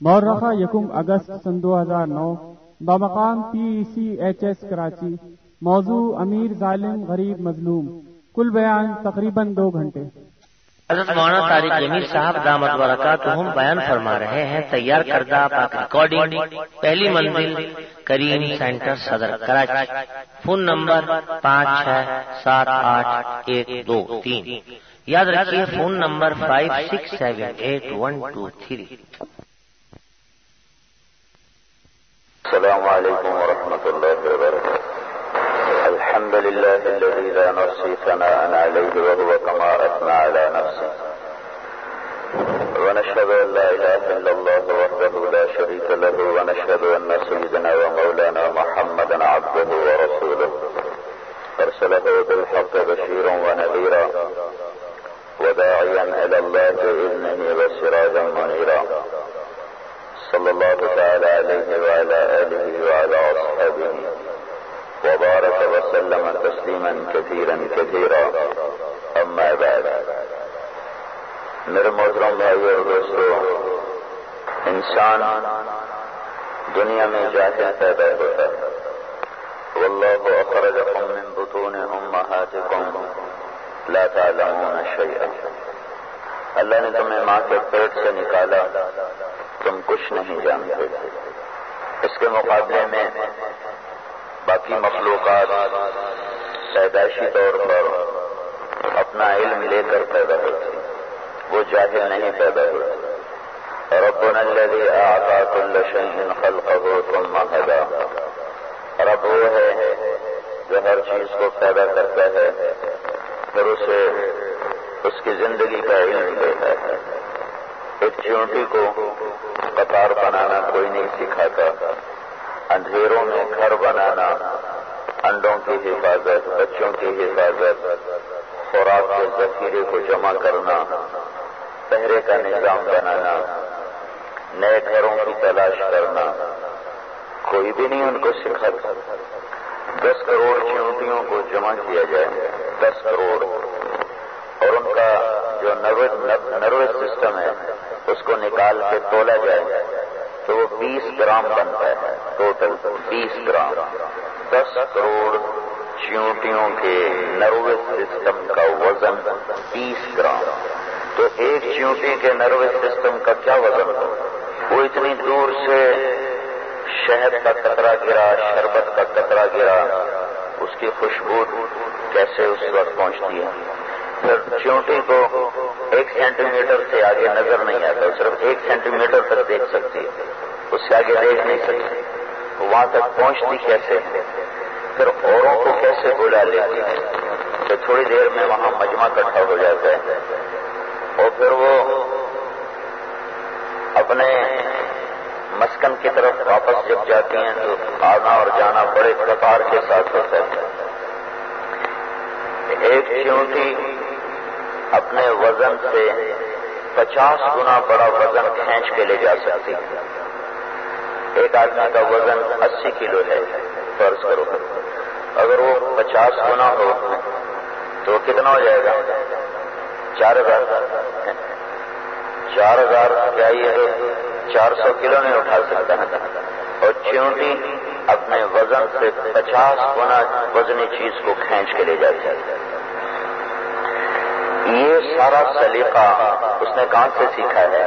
مورخہ 1 اگست سن 2009 بمقام PCHS Karachi. موضوع امیر ظالم غریب مظلوم. کل بیان تقریباً 2 گھنٹے. حضرت مولانا طارق جمیل صاحب دامت برکاتہم بیان فرما رہے ہیں. تیار کردہ پاک ریکارڈنگ پہلی منزل کریم سینٹر صدر کراچی. Phone number 56788123. یاد رکھیے فون نمبر 56781223. السلام علیکم ورحمۃ اللہ وبرکاتہ. الحمد لله الذي لا نحصي ثناء عليه وهو كما أثنى على نفسه. ونشهد أن لا إله إلا الله وحده لا شريك له ونشهد أن سيدنا ومولانا محمدا عبده ورسوله أرسله بالحق بشيرا ونذيرا وداعيا إلى الله بإذنه وسراجا منيرا. صلى الله تعالى عليه وعلى آله وعلى أصحابه وبارك وسلم تسلیما کثیرا کثیرا. اما بعد. میرے محترم بھائیو اور دوستو، انسان دنیا میں جاہل پیدا ہوتا ہے. واللہ اخرجکم من بطون امہاتکم لا تعلمون شیئا. اللہ نے تمہیں ماں کے پیٹ سے نکالا، تم کچھ نہیں جانتے. اس کے مقابلے میں باقی مخلوقات پیدائشی طور پر اپنا علم لے کر پیدا ہوتی، وہ جاہل نہیں پیدا ہوتی. ربنا الذي اعطى كل شيء خلقه ثم هدى. رب وہ ہے جو ہر چیز کو پیدا کرتا ہے پھر اسے اس کی زندگی کا علم دیتا ہے. ایک چیونٹی کو قطار بنانا کوئی نہیں سکھاتا. اندھیروں میں گھر بنانا، انڈوں کی حفاظت، بچوں کی حفاظت، خوراک کے ذخیرے کو جمع کرنا، پہرے کا نظام بنانا، نئے گھروں کی تلاش کرنا، کوئی بھی نہیں ان کو سکھاتا. 10 کروڑ چیونٹیوں کو جمع کیا جائے، 10 کروڑ، اور ان کا جو نروس سسٹم ہے اس کو نکال کے تولا جائے تو وہ 20 گرام بنتا ہے. Total 20 gram. 10 کروڑ چیونٹیوں کے نروس سسٹم کا وزن 20 گرام. تو ایک چیونٹی کے نروس سسٹم کا کیا وزن ہو؟ وہ اتنی دور سے شہد کا قطرہ گرا، شربت کا قطرہ گرا، اس کی خوشبو کیسے اس وقت پہنچتی ہے. پھر چیونٹی کو 1 سینٹی میٹر سے آگے نظر نہیں آتا، صرف 1 سینٹی میٹر تک دیکھ سکتی ہے، اس سے آگے دیکھ نہیں سکتی. وہاں تک پہنچتی کیسے ہے؟ پھر اوروں کو کیسے بلا لیتی ہے؟ تو تھوڑی دیر میں وہاں مجمع اکٹھا ہو جاتا ہے اور پھر وہ اپنے مسکن کی طرف واپس جب جاتی ہیں تو آنا اور جانا بڑے قطار کے ساتھ ہوتا ہے. ایک چیونٹی اپنے وزن سے 50 گنا بڑا وزن کھینچ کے لے جا سکتی ہے. ایک آدمی کا وزن 80 کلو ہے فرض کرو، اگر وہ 50 گنا ہو تو کتنا ہو جائے گا؟ 4000. 4000 کیا یہ 400 کلو نہیں اٹھا سکتا ہے. اور چیونٹی اپنے وزن سے 50 گنا وزنی چیز کو کھینچ کے لے جاتی ہے. یہ سارا سلیقہ اس نے کہاں سے سیکھا ہے؟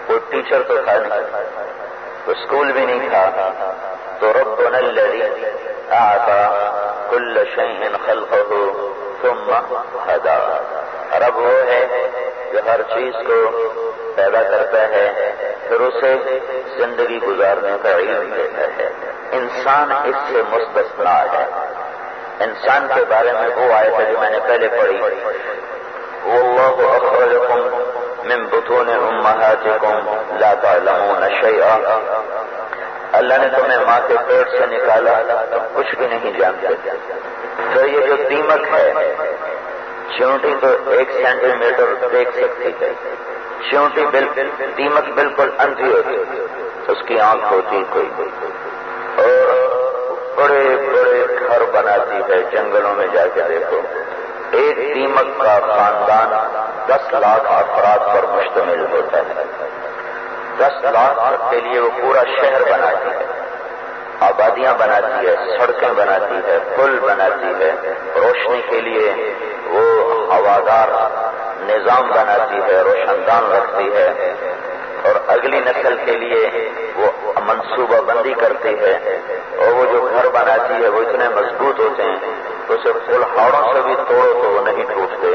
وہ ٹیچر تو تھا نہیں، اسکول بھی نہیں تھا. تو ربنا الذی اعطى كل شيء خلقه ثم هدى. رب وہ ہے جو ہر چیز کو پیدا کرتا ہے پھر اسے زندگی گزارنے کا علم دیتا ہے. انسان اس سے مستثنا ہے. انسان کے بارے میں وہ آیت ہے جو میں نے پہلے پڑھی، واللہ اخرجکم من بطون امہاتکم لا تعلمون شیئا. اللہ نے تمہیں ماں کے پیٹ سے نکالا، تم کچھ بھی نہیں جانتے. تو یہ جو دیمک ہے، چیونٹی تو 1 سینٹی میٹر دیکھ سکتی ہے. چیونٹی دیمک بالکل اندھی ہوتی، اس کی آنکھ ہوتی کوئی، اور بڑے بڑے گھر بناتی ہے. جنگلوں میں جا کے دیکھو، ایک دیمک کا خاندان 10 لاکھ افراد پر مشتمل ہوتا ہے. 10 لاکھ کے لیے وہ پورا شہر بناتی ہے، آبادیاں بناتی ہے، سڑکیں بناتی ہے، پل بناتی ہے، روشنی کے لیے وہ ہوادار نظام بناتی ہے، روشن دان رکھتی ہے، اور اگلی نسل کے لیے وہ منصوبہ بندی کرتی ہے، اور وہ جو گھر بناتی ہے وہ اتنے مضبوط ہوتے ہیں تو اسے پھلہاڑوں سے بھی توڑو تو وہ نہیں ٹوٹتے،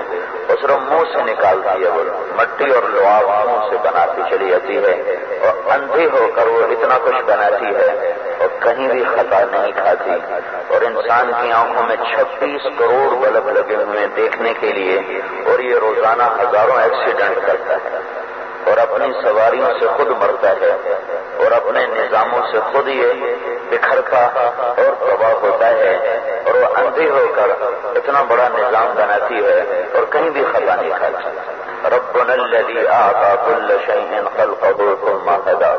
اور صرف منہ سے نکالتی ہے، وہ مٹی اور لعاب منہ سے بناتی چلی جاتی ہے، اور اندھی ہو کر وہ اتنا کچھ بناتی ہے اور کہیں بھی خطا نہیں کھاتی، اور انسان کی آنکھوں میں 26 کروڑ بلب لگے ہوئے دیکھنے کے لیے، اور یہ روزانہ ہزاروں ایکسیڈنٹ کرتا ہے، اور اپنی سواریوں سے خود مرتا ہے، اور اپنے نظاموں سے خود یہ بکھرتا اور تباہ ہوتا ہے، اور وہ اندھی ہو کر اتنا بڑا نظام بناتی ہے اور کہیں بھی خطا نہیں کھاتی۔ ربنا الذی اعطى كل شيء خلقه ثم هدى۔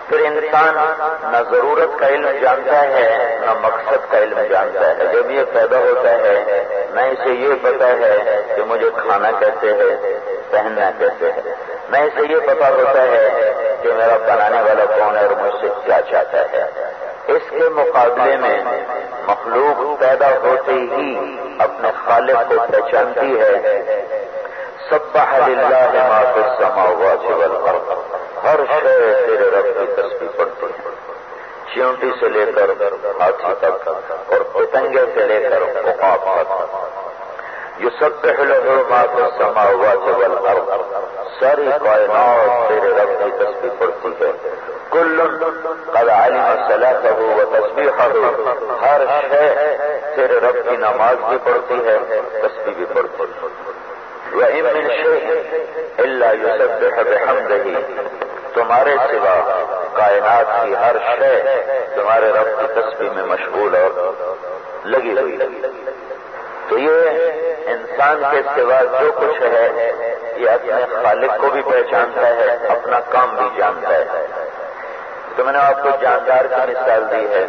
پھر انسان نہ ضرورت کا علم جانتا ہے نہ مقصد کا علم جانتا ہے۔ جب یہ پیدا ہوتا ہے نہ اسے یہ پتا ہے کہ مجھے کھانا کیسے ہے، پہننا کیسے ہے، نہ اسے یہ پتا ہوتا ہے کہ میرا بنانے والا کون ہے اور مجھ سے کیا چاہتا ہے۔ اس کے مقابلے میں مخلوق پیدا ہوتے ہی اپنے خالق کو پہچانتی ہے۔ سبح للہ ما فی السماوات والارض، ہر شے تیرے رب کی تسبیح پڑھتی ہے، چیونٹی سے لے کر ہاتھی تک اور پتنگے سے لے کر عقاب تک۔ یسبح لہ ما فی السماوات والارض، ساری کائنات تیرے رب کی تسبیح پڑھتی ہے۔ کل قد علم صلاتہ و تسبیحہ، ہر شے تیرے رب کی نماز بھی پڑھتی ہے، تسبیح بھی پڑھتی ہے۔ وَإِن مِّن شَيْءٍ إِلَّا يُسَبِّحُ بِحَمْدِهِ، تمہارے سوا کائنات کی ہر شے تمہارے رب کی تسبیح میں مشغول اور لگی ہوئی ہے۔ تو یہ انسان کے سوا جو کچھ ہے یہ اپنے خالق کو بھی پہچانتا ہے، اپنا کام بھی جانتا ہے۔ تو میں نے آپ کو جاندار کی مثال دی ہے،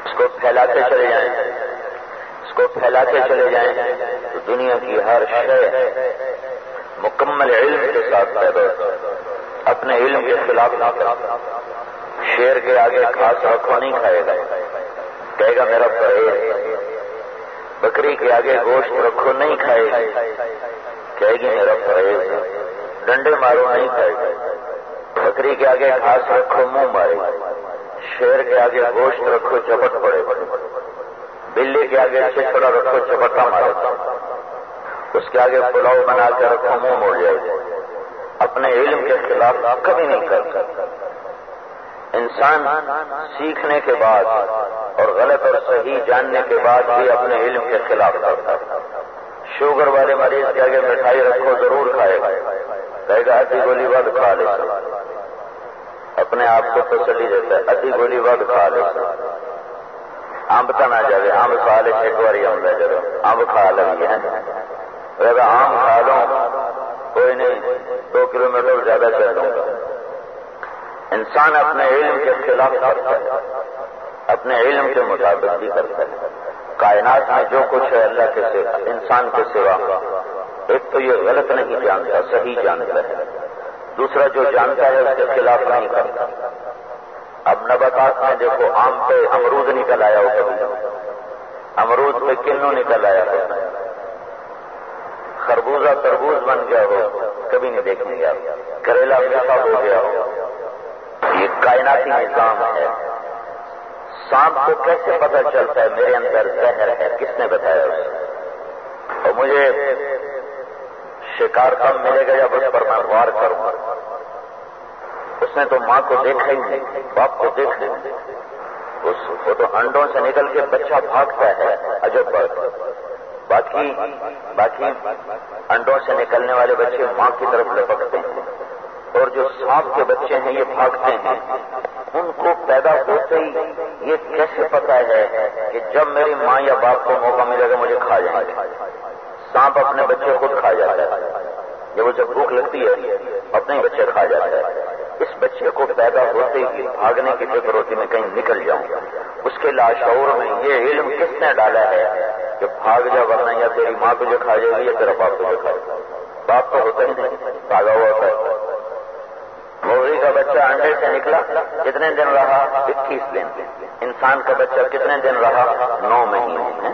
اس کو پھیلاتے چلے جائیں، اس کو پھیلاتے چلے جائیں تو دنیا کی ہر شے مکمل علم کے ساتھ پیدا ہوتا ہے، اپنے علم کے خلاف نہ کرتا۔ شیر کے آگے گھاس رکھو نہیں کھائے گا، کہے گا میرا پرہیز۔ بکری کے آگے گوشت رکھو نہیں کھائے گی، کہے گی میرا پرہیز۔ ڈنڈے مارو نہیں کھائے گا۔ بکری کے آگے گھاس رکھو منہ مارے، شیر کے آگے گوشت رکھو چپٹ پڑے، بلی کے آگے چچڑا رکھو چپٹا مارے، اس کے آگے پلاؤ بنا کے رکھو منہ موڑ جائے۔ اپنے علم کے خلاف کبھی نہیں کر سکتا۔ انسان سیکھنے کے بعد اور غلط اور صحیح جاننے کے بعد بھی اپنے علم کے خلاف کرتا ہے۔ شوگر والے مریض کے آگے مٹھائی رکھو ضرور کھائے گا، کہے گا ادھی گولی ود کھا لے، اپنے آپ کو تسلی دیتا ہے ادھی گولی ود کھا لے۔ آم تو نہ جائے، آم کھا لے ایک باری آم لے جائے، آم کھا لیں گے، آم کھا لو کوئی نہیں، 2 کلومیٹر زیادہ چل لوں گا۔ انسان اپنے علم کے خلاف کرتا ہے، اپنے علم کے مطابق بھی کرتا ہے۔ کائنات میں جو کچھ ہے اللہ کے سوا، انسان کے سوا، ایک تو یہ غلط نہیں جانتا، صحیح جانتا ہے، دوسرا جو جانتا ہے اس کے خلاف نہیں کرتا۔ اب نباتات میں دیکھو، آم پہ امرود نکل آیا ہو، کبھی امرود پہ کنو نکل آیا ہو، خربوزہ تربوز بن گیا ہو، کبھی نہیں دیکھیں گے آپ، کریلا میٹھا ہو گیا ہو۔ یہ کائناتی نظام ہے۔ سانپ کو کیسے پتہ چلتا ہے میرے اندر زہر ہے؟ کس نے بتایا اسے؟ اور مجھے شکار کم ملے گا جب اس پر میں وار کروں۔ اس نے تو ماں کو دیکھا ہی نہیں، باپ کو دیکھا ہی نہیں، وہ تو انڈوں سے نکل کے بچہ بھاگتا ہے، عجب بات۔ باقی انڈوں سے نکلنے والے بچے ماں کی طرف لپکتے ہیں، اور جو سانپ کے بچے ہیں یہ بھاگتے ہیں۔ ان کو پیدا ہوتے ہی یہ کیسے پتا ہے کہ جب میری ماں یا باپ کو موقع ملے گا مجھے کھا جائیں گے؟ سانپ اپنے بچے خود کھا جاتا ہے، جب اسے بھوک لگتی ہے اپنے بچے کھا جاتا ہے۔ اس بچے کو پیدا ہوتے ہی بھاگنے کی فکر ہوتی میں کہیں نکل جاؤں، اس کے لاشعور میں یہ علم کس نے ڈالا ہے کہ بھاگ جا ورنہ یا تیری ماں تجھے کھا جائے گی یا تیرا باپ تجھے کھائے گا۔ باپ تو ہوتا ہی نہیں، بھاگا ہوا ہوتا ہے۔ انڈے سے نکلا کتنے دن رہا؟ 21 دن. انسان کا بچہ کتنے دن رہا؟ 9 مہینے.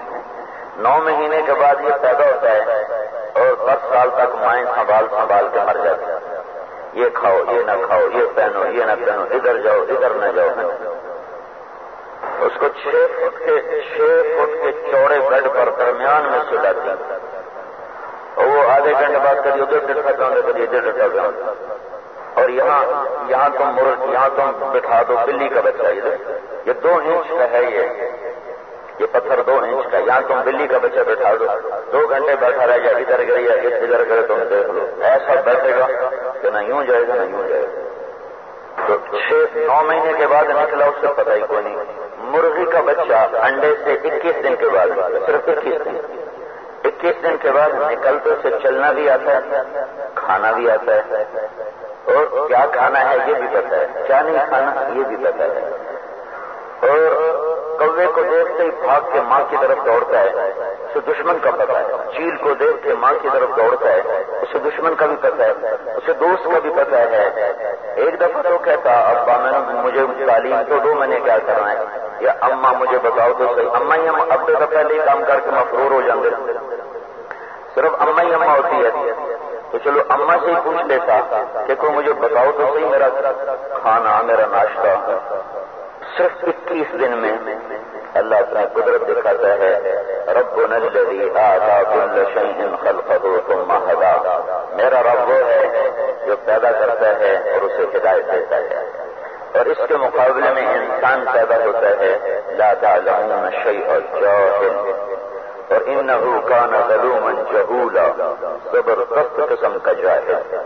9 مہینے کے بعد یہ پیدا ہوتا ہے اور 10 سال تک مائیں سنبھال کے مر جاتی. یہ کھاؤ، یہ نہ کھاؤ، یہ پہنو، یہ نہ پہنو، ادھر جاؤ، ادھر نہ جاؤ. اس کو 6 فٹ کے چوڑے بیڈ پر درمیان میں سلاتی اور وہ آدھے گھنٹے بعد کبھی ادھر ڈٹا جاؤں گے، کبھی ادھر ڈٹا جاؤں گے. اور یہاں تم بٹھا دو بلی کا بچہ. یہ 2 انچ کا ہے، یہ پتھر 2 انچ کا. یہاں تم بلی کا بچہ بٹھا دو، 2 گھنٹے بیٹھا رہ جائے، ادھر گئی یا ادھر گئے، تم دیکھ لو ایسا بیٹھے گا کہ نہ یوں جائے گا نہ یوں جائے گا. تو 9 مہینے کے بعد نکلا، اس کو پتہ ہی کوئی نہیں. مرغی کا بچہ انڈے سے 21 دن کے بعد، صرف 21 دن کے بعد نکل تو اسے چلنا بھی آتا ہے، کھانا بھی آتا ہے، اور کیا کھانا ہے یہ بھی پتا ہے، کیا نہیں کھانا یہ بھی پتا ہے. اور کوے کو دیکھتے ہی بھاگ کے ماں کی طرف دوڑتا ہے، اسے دشمن کا پتا ہے. چیل کو دیکھ کے ماں کی طرف دوڑتا ہے، اسے دشمن کا بھی پتا ہے، اسے دوست کا بھی پتا ہے. ایک دفعہ تو کہتا ابا مجھے تعلیم تو دو، میں نے کیا کرنا ہے، یا اماں مجھے بتاؤ تو صحیح. اماں ہی ابے تو پہلے ہی کام کر کے مفرور ہو جاتے، صرف اماں ہی اماں ہوتی ہے. تو چلو اماں سے ہی پوچھ لیتا کہ کوئی مجھے بتاؤ تو صحیح میرا کھانا، میرا ناشتہ. صرف 21 دن میں اللہ اپنا قدرت دکھاتا ہے. ربنا الذی اعطى كل شيء خلقه ثم هدى. میرا رب وہ ہے جو پیدا کرتا ہے اور اسے ہدایت دیتا ہے. اور اس کے مقابلے میں انسان پیدا ہوتا ہے لا تعلمون شيئا جاهل، اور انه كان ظلوما جهولا، زبردست قسم کا جاہل.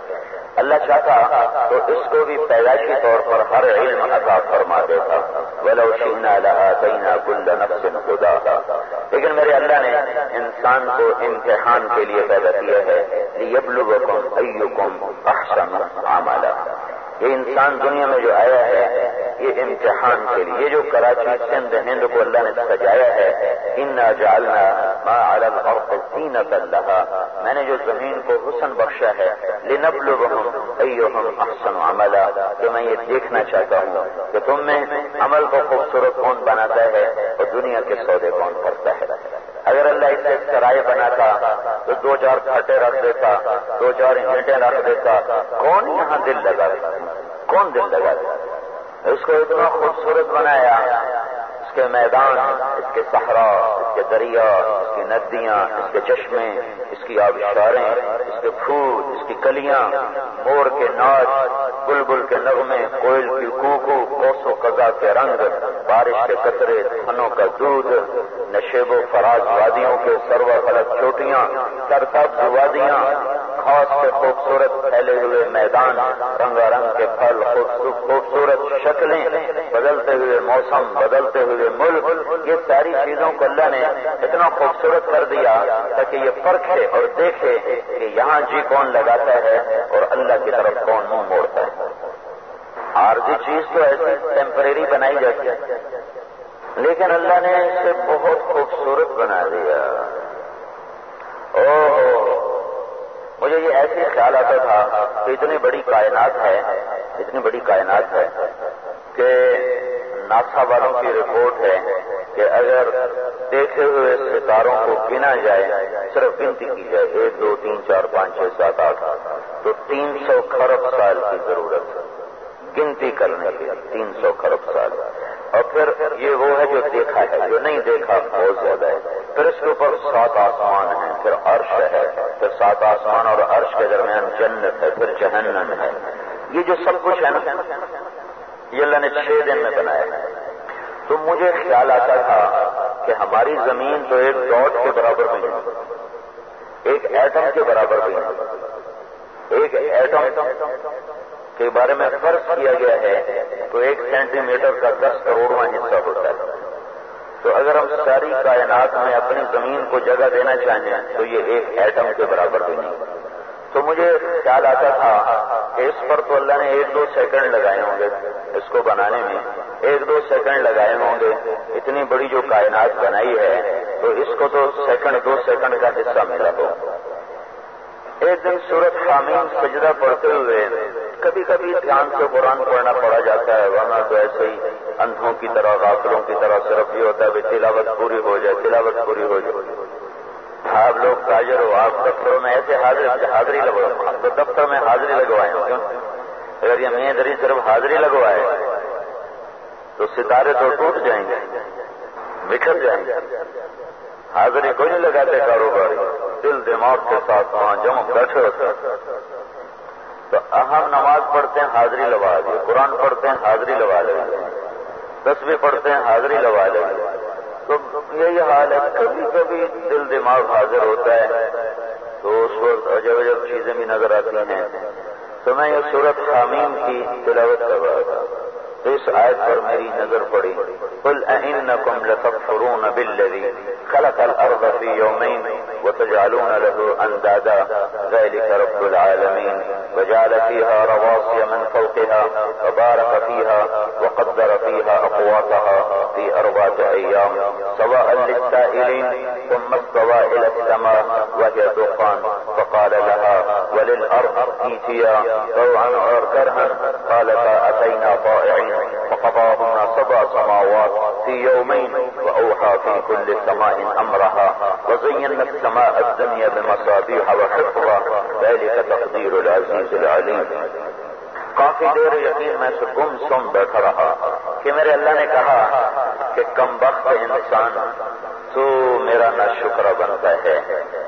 اللہ چاہتا تو اس کو بھی پیدائشی طور پر ہر علم عطا فرما دیتا. وَلَوْ شِئْنَا لَآتَيْنَا كُلَّ نَفْسٍ هُدَاهَا. لیکن میرے اللہ نے انسان کو امتحان کے لیے پیدا کیا ہے. لِيَبْلُوَكُمْ أَيُّكُمْ أَحْسَنُ عَمَلًا. یہ انسان دنیا میں جو آیا ہے یہ امتحان کے لیے. یہ جو کراچی سندھ ہند کو اللہ نے سجایا ہے، اِنَّا جَعَلْنَا مَا عَلَى الْأَرْضِ زِينَةً لَهَا، میں نے جو زمین کو حسن بخشا ہے. لِنَبْلُوَهُمْ أَيُّهُمْ أَحْسَنُ عَمَلًا، کہ میں یہ دیکھنا چاہتا ہوں کہ تم میں عمل کو خوبصورت کون بناتا ہے اور دنیا کے سودے کون کرتا ہے. اگر اللہ اسے سرائے بناتا تو 2-4 کھٹے رکھ دیتا، 2-4 اینٹیں رکھ دیتا، کون یہاں دل لگا دیتا؟ کون دل لگا دیتا؟ اس کو اتنا خوبصورت بنایا، اس کے میدان، اس کے صحرا، اس کے دریا، اس کی ندیاں، اس کے چشمے، اس کی آبشاریں، اس کے پھول، اس کی کلیاں، مور کے ناچ، بلبل کے نغمے، کوئل کی کوکو، کوس و قضا کے رنگ، بارش کے قطرے، دھنوں کا دودھ، نشیب و فراز وادیوں کے سرو فلک چوٹیاں، سرسبز وادیاں، خاص کے خوبصورت پھیلے ہوئے میدان، رنگا رنگ کے پھل، خوبصورت شکلیں، بدلتے ہوئے موسم، بدلتے ہوئے ملک. یہ ساری چیزوں کو اللہ نے اتنا خوبصورت کر دیا تاکہ یہ پرکھے اور دیکھے کہ یہاں جی کون لگاتا ہے اور اللہ کی طرف کون منہ موڑتا ہے. عارضی چیز تو ایسی ٹیمپریری بنائی جاتی ہے، لیکن اللہ نے اسے بہت خوبصورت بنا دیا. مجھے یہ ایسے خیال آتا تھا کہ اتنی بڑی کائنات ہے کہ ناسا والوں کی رپورٹ ہے کہ اگر دیکھے ہوئے ستاروں کو گنا جائے، صرف گنتی کی جائے 1 2 3 4 5 6 7 8 تو 300 کھرب سال کی ضرورت ہے گنتی کرنے کی. 300 کھرب سال. اور پھر یہ وہ ہے جو دیکھا ہے، جو نہیں دیکھا بہت زیادہ ہے. پھر اس کے اوپر 7 آسمان ہیں، پھر عرش ہے، پھر 7 آسمان اور عرش کے درمیان جنت ہے، پھر جہنم ہے. یہ جو سب کچھ ہے نا، یہ اللہ نے 6 دن میں بنایا ہے. تو مجھے خیال آتا تھا کہ ہماری زمین تو ایک ڈاٹ کے برابر بھی نہیں، ایک ایٹم کے برابر بھی نہیں. ایک ایٹم کے بارے میں فرض کیا گیا ہے تو 1 سینٹی میٹر کا 10 کروڑواں حصہ ہوتا ہے. تو اگر ہم ساری کائنات میں اپنی زمین کو جگہ دینا چاہیں تو یہ ایک ایٹم کے برابر بھی نہیں. تو مجھے خیال آتا تھا کہ اس پر تو اللہ نے 1-2 سیکنڈ لگائے ہوں گے، اس کو بنانے میں 1-2 سیکنڈ لگائے ہوں گے. اتنی بڑی جو کائنات بنائی ہے تو اس کو تو 2 سیکنڈ کا حصہ ملا ہو. ایک دن سورۃ حامیم سجدہ پڑھتے ہوئے کبھی کبھی دھیان سے قرآن پڑھنا پڑا جاتا ہے، ورنہ تو ایسے ہی اندھوں کی طرح غافلوں کی طرح صرف یہ ہوتا ہے کہ تلاوت پوری ہو جائے، تلاوت پوری ہو جائے۔ آپ لوگ تاجر ہو، آپ دفتروں میں ایسے حاضری لگوائے، تو دفتر میں حاضری لگوائے ہو کیوں؟ اگر یہ میں ادھر صرف حاضری لگوائے تو ستارے تو ٹوٹ جائیں گے، بکھر جائیں گے۔ حاضری کوئی نہیں لگاتے کاروباری، دل دماغ کے ساتھ وہاں جمع بیٹھے ہوتے ہیں۔ تو ہم نماز پڑھتے ہیں حاضری لگا دیں، قرآن پڑھتے ہیں حاضری لگا لیں، تسبیح پڑھتے ہیں حاضری لگا لیں، تو یہی حال ہے۔ کبھی کبھی دل دماغ حاضر ہوتا ہے تو اس وقت عجب عجب چیزیں بھی نظر آتی ہیں۔ تو میں یہ سورۃ حامیم کی تلاوت کر رہا تھا تو اس آیت پر میری نظر پڑی، قل أئنکم لتکفرون بالذی خلق الارض فی یومین وتجعلون له اندادا ذلک رب العالمین وجعل فیها رواسي من فوقها وبارك فيها وقدر فيها أقواتها في 4 أيام سواء للسائلين ثم استوى إلى السماء وهي دخان فقال لها وللأرض ائتيا طوعا أو كرها قالتا أتينا طائعين فقضاهن 7 سماوات في يومين وأوحى في كل سماء أمرها وزينا السماء الدنيا بمصابيح وحفظا ذلك تقدير العزيز العليم۔ کافی دیر یقین میں سے گم سم بیٹھا رہا کہ میرے اللہ نے کہا کہ کم بخت انسان تو میرا ناشکرہ بنتا ہے،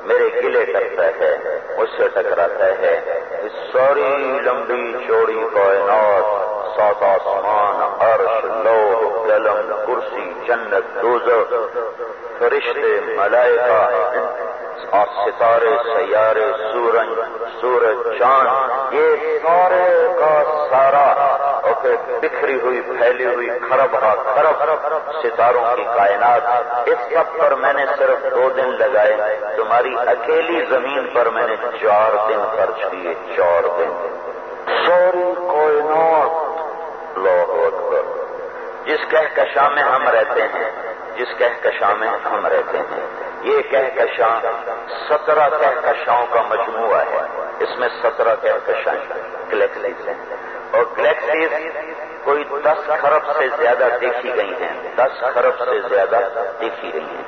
میرے گلے کرتا ہے، مجھ سے ٹکراتا ہے۔ اس ساری لمبی چوڑی کائنات، 7 آسمان، عرش، لوح، قلم، کرسی، جنت، دوزخ، فرشتے، ملائکہ، ستارے، سیارے، سورج، چاند، یہ سارے کا سارا اور پھر بکھری ہوئی پھیلی ہوئی خرب ستاروں کی کائنات، اس سب پر میں نے صرف 2 دن لگائے۔ تمہاری اکیلی زمین پر میں نے 4 دن خرچ کیے، 4 دن۔ ساری کائنات، اللہ اکبر، جس کہکشاں میں ہم رہتے ہیں، یہ کہکشاں 17 کہکشاؤں کا مجموعہ ہے۔ اس میں 17 کہکشاں گلیکسیز ہیں، اور گلیکسیز کوئی 10 خرب سے زیادہ دیکھی گئی ہیں، 10 خرب سے زیادہ دیکھی گئی ہیں۔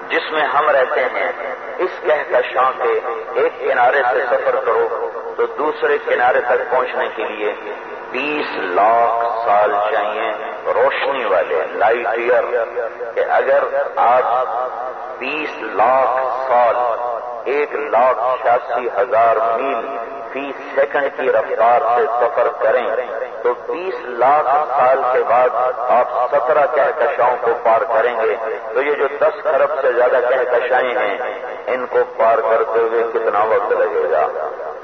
جس میں ہم رہتے ہیں، اس کہکشاں کے ایک کنارے سے سفر کرو تو دوسرے کنارے تک پہنچنے کے لیے 20 لاکھ سال چاہیے، روشنی والے لائٹ ایئر، کہ اگر آپ 20 لاکھ سال 1,86,000 میل فی سیکنڈ کی رفتار سے سفر کریں تو 20 لاکھ سال کے بعد آپ 17 کہکشاؤں کو پار کریں گے۔ تو یہ جو 10 خرب سے زیادہ کہکشائیں ہیں، ان کو پار کرتے ہوئے کتنا وقت لگے گا؟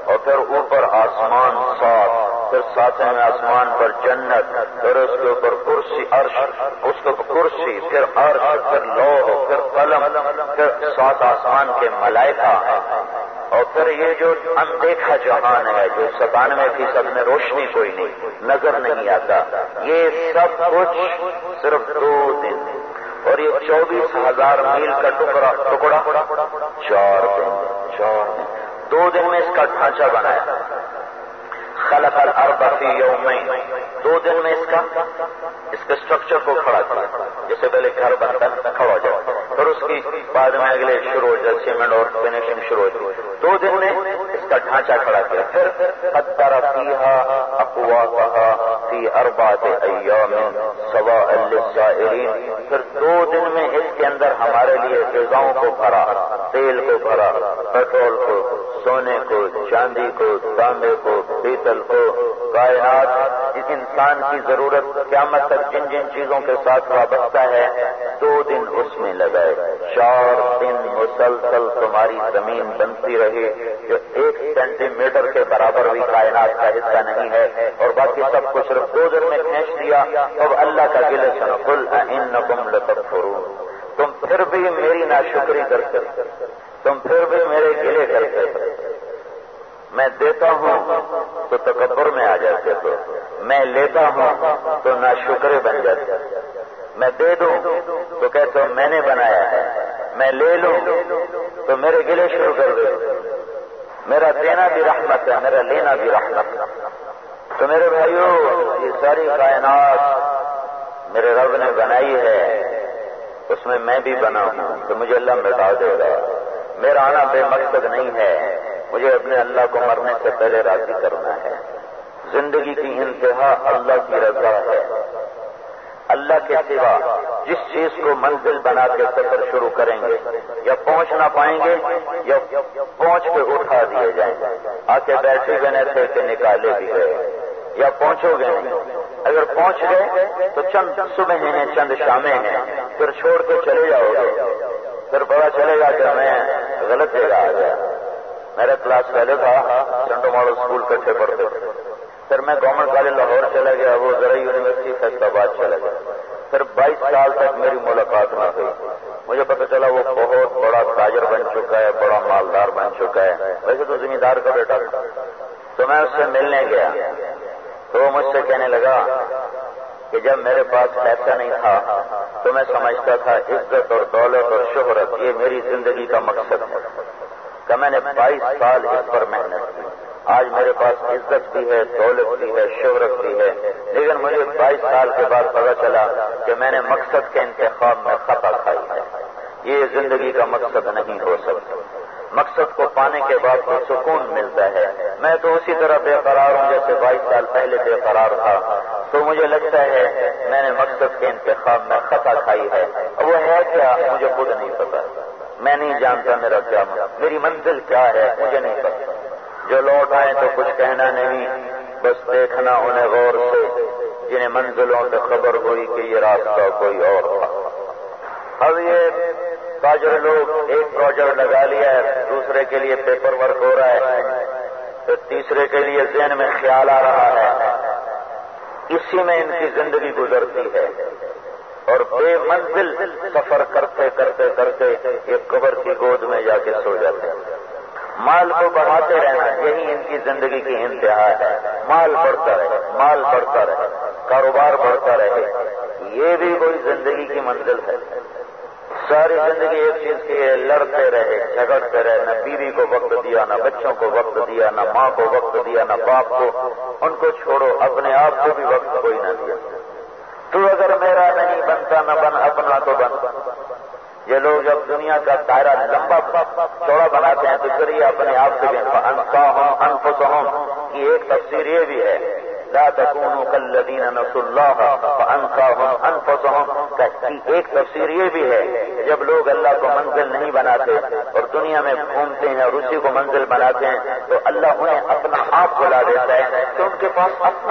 اور پھر اوپر آسمان 7، پھر 7ویں آسمان پر جنت، پھر اس کے اوپر کرسی، عرش، اس کے اوپر کرسی، پھر عرش، پھر لوح، پھر قلم، پھر 7 آسمان کے ملائکہ، اور پھر یہ جو اندیکھا جہان ہے جو 97% میں روشنی کوئی نہیں، نظر نہیں آتا، یہ سب کچھ صرف 2 دن، اور یہ 24,000 میل کا ٹکڑا 4 دن، 2 دن میں اس کا ڈھانچہ بنایا۔ خلق الارض فی یومین، 2 دن میں اس کے اسٹرکچر کو کھڑا کیا، جیسے پہلے گھر بنتا کھڑا ہو جائے، پھر اس کی بعد میں اگلے شروع ہو جائے، سیمنٹ اور فنیشنگ شروع ہو جائے۔ 2 دن میں اس کا ڈھانچہ کھڑا کیا، پھر قدر فیہا اقواتہا فی 4 ایام سواء للسائلین، پھر 2 دن میں اس کے اندر ہمارے لیے غذاؤں کو بھرا، تیل کو بھرا، پیٹرول کو، سونے کو، چاندی کو، تانبے کو، پیتل کو، کائنات، اس انسان کی ضرورت قیامت تک جن جن چیزوں کے ساتھ وابستہ ہے، 2 دن اس میں لگائے۔ 4 دن مسلسل تمہاری زمین بنتی رہی جو 1 سینٹی میٹر کے برابر بھی کائنات کا حصہ نہیں ہے، اور باقی سب کو صرف 2 دن میں کھینچ دیا۔ اب اللہ کا گلے سنو، قل أئنکم لتکفرون، تم پھر بھی میری ناشکری کرتے، تم پھر بھی میرے گلے کرتے، میں دیتا ہوں تو تکبر میں آ جاتے ہو، میں لیتا ہوں تو ناشکرے بن جاتے، میں دے دوں تو کہتے ہو میں نے بنایا ہے، میں لے لوں تو میرے گلے شروع کر دو۔ میرا دینا بھی رحمت ہے، میرا لینا بھی رحمت ہے۔ تو میرے بھائیوں، یہ ساری کائنات میرے رب نے بنائی ہے، اس میں میں بھی بنا ہوں، تو مجھے اللہ مٹا دے گا۔ میرا آنا بے مقصد نہیں ہے، مجھے اپنے اللہ کو مرنے سے پہلے راضی کرنا ہے۔ زندگی کی انتہا اللہ کی رضا ہے۔ اللہ کے سوا جس چیز کو منزل بنا کے سفر شروع کریں گے، یا پہنچ نہ پائیں گے یا پہنچ کے اٹھا دیے جائیں گے۔ آ کے بیٹھے گئے تھے کہ نکالے بھی گئے، یا پہنچو گے نہیں۔ اگر پہنچ گئے تو چند صبح ہیں، چند شامیں ہیں، پھر چھوڑ کے چلے جاؤ گے، پھر پتا چلے گا کہ میں غلط جگہ آ گیا۔ میرا کلاس پہلے تھا سینٹو ماڈل اسکول کٹھے پڑھتے، پھر میں گورنمنٹ کالج لاہور چلا گیا، وہ زرعی یونیورسٹی فیصل آباد چلا گیا۔ پھر 22 سال تک میری ملاقات نہ ہوئی۔ مجھے پتہ چلا وہ بہت بڑا تاجر بن چکا ہے، بڑا مالدار بن چکا ہے، ویسے تو زمیندار کا بیٹا تھا۔ تو میں اس سے ملنے گیا تو وہ مجھ سے کہنے لگا کہ جب میرے پاس پیسہ نہیں تھا تو میں سمجھتا تھا عزت اور دولت اور شہرت یہ میری زندگی کا مقصد ہے، کہ میں نے 22 سال اس پر محنت کی۔ آج میرے پاس عزت بھی ہے، دولت بھی ہے، شہرت بھی ہے، لیکن مجھے 22 سال کے بعد پتا چلا کہ میں نے مقصد کے انتخاب میں خطا کھائی ہے۔ یہ زندگی کا مقصد نہیں ہو سکتا۔ مقصد کو پانے کے بعد تو سکون ملتا ہے۔ میں تو اسی طرح بے قرار ہوں جیسے 22 سال پہلے بے قرار تھا۔ تو مجھے لگتا ہے میں نے مقصد کے انتخاب میں خطا کھائی ہے۔ وہ ہے کیا مجھے خود نہیں پتا، میں نہیں جانتا میرا کیا میری منزل کیا ہے، مجھے نہیں پتا۔ جو لوٹ آئے تو کچھ کہنا نہیں، بس دیکھنا انہیں غور سے، جنہیں منزلوں سے خبر ہوئی کہ یہ راستہ کوئی اور تھا۔ اب یہ تاجر لوگ ایک پروجیکٹ لگا لیا ہے، دوسرے کے لیے پیپر ورک ہو رہا ہے، پھر تیسرے کے لیے ذہن میں خیال آ رہا ہے، اسی میں ان کی زندگی گزرتی ہے، اور بے منزل سفر کرتے کرتے کرتے یہ قبر کی گود میں جا کے سو جاتے ہیں۔ مال کو بڑھاتے رہنا یہی ان کی زندگی کی انتہا ہے۔ مال بڑھتا رہے، مال بڑھتا رہے، کاروبار بڑھتا رہے، یہ بھی کوئی زندگی کی منزل ہے۔ ساری زندگی ایک چیز کی ہے، لڑتے رہے، جھگڑتے رہے، نہ بیوی کو وقت دیا، نہ بچوں کو وقت دیا، نہ ماں کو وقت دیا، نہ باپ کو، ان کو چھوڑو، اپنے آپ کو بھی وقت کوئی نہ دیا۔ تو اگر میرا نہیں بنتا نہ بن، اپنا تو بن۔ یہ لوگ جب دنیا کا دائرہ لمبا چوڑا بناتے ہیں تو پھر یہ اپنے آپ سے بھی انفسہم انفسہم کی ایک تفسیر یہ بھی ہے، لا تکونوا کالذین نسوا اللہ فانساہم انفسہم کی ایک تفسیر یہ بھی ہے کہ جب لوگ اللہ کو منزل نہیں بناتے اور دنیا میں گھومتے ہیں اور اسی کو منزل بناتے ہیں تو اللہ انہیں اپنا آپ بلا دیتا ہے کہ ان کے پاس اپنی